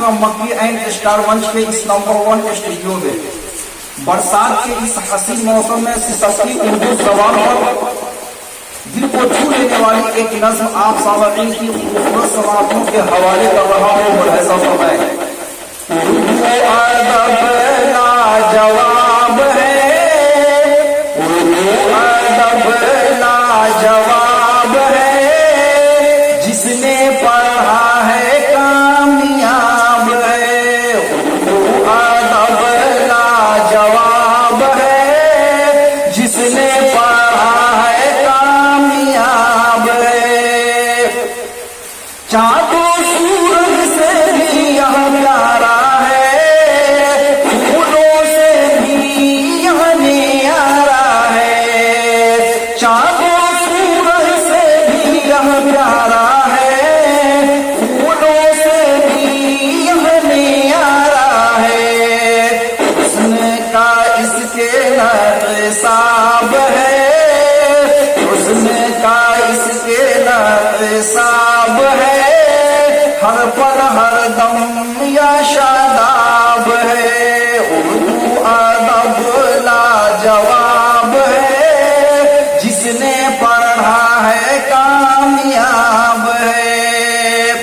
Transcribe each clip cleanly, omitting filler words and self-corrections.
का मक्की and star वंश के इस नंबर 1 स्टूडियो में बरसात के इस हसीन मौसम में सिसकी उर्दू जबान पर दिल को छू लेने वाली एक नज्म आप सामईन की खूबसूरत समातों के हवाले कर रहा हूँ। मुलाहिजा फरमाएं। उर्दू अदब लाजवाब है, उर्दू अदब लाजवाब है, जिसने पढ़ा है कामयाब है। उर्दू अदब लाजवाब है, जिसने पढ़ा है कामयाब है। चाँदो सूरज से भी यह प्यारा है, फूलों से भी यह न्यारा है। चाँदो सूरज से भी यह प्यारा है, फूलों से भी यह न्यारा है। हुस्न का इसके नक़्साब है, हुस्न का इसके नक़्साब है, हर पल हर दम या शादाब है। उर्दू अदब लाजवाब है, जिसने पढ़ा है कामयाब है।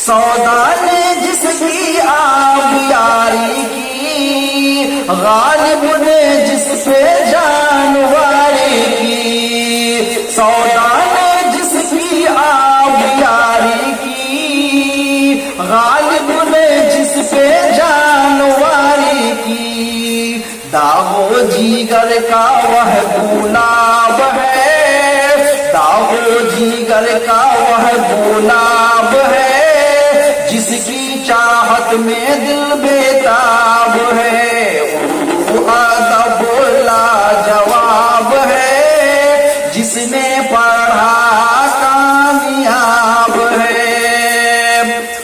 सौदा ने जिसकी आबियारी की, गालिब ने जिस पे जानवारी की। सौदा ने जिसकी आबियारी की, गालिब ने जिस पे जानवारी की। दागो जीगर का वह गुलाब है, दागो जीगर का वह गुलाब है, जिसकी चाहत में दिल बेताब है। उर्दू अदब लाजवाब है, जिसने पढ़ा कामयाब है।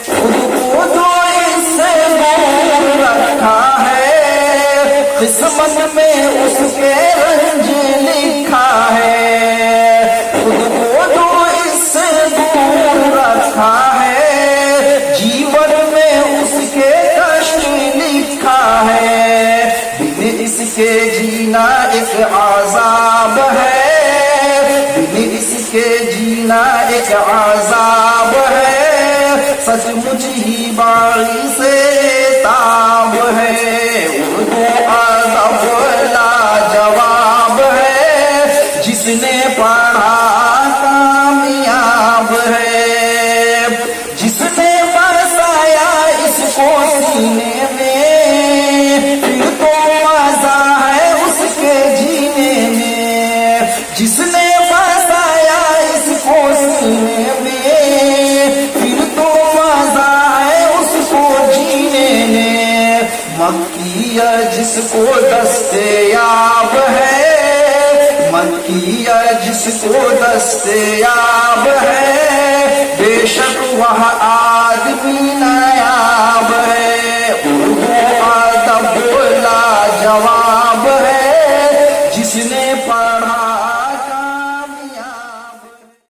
खुद को तो इससे दूर रखा है, किस्मत में उसके रंज लिखा है। खुद को तो इससे दूर रखा है, जीवन में उसके कष्ट लिखा है। बिन इसके जीना एक आजाब है, बिन इसके जीना एक आजाब है, सचमुच ही बारी से ताब है। उर्दू अदब लाजवाब है, जिसने पढ़ा कामयाब है। जिसने बसाया इसको सीने में, फिर तो मजा है उसके जीने में। जिसने बसाया इसको सीने में, फिर तो मजा है उसको जीने में। मक्किया जिसको दस्तयाब है, मक्किया जिसको दस्तयाब है,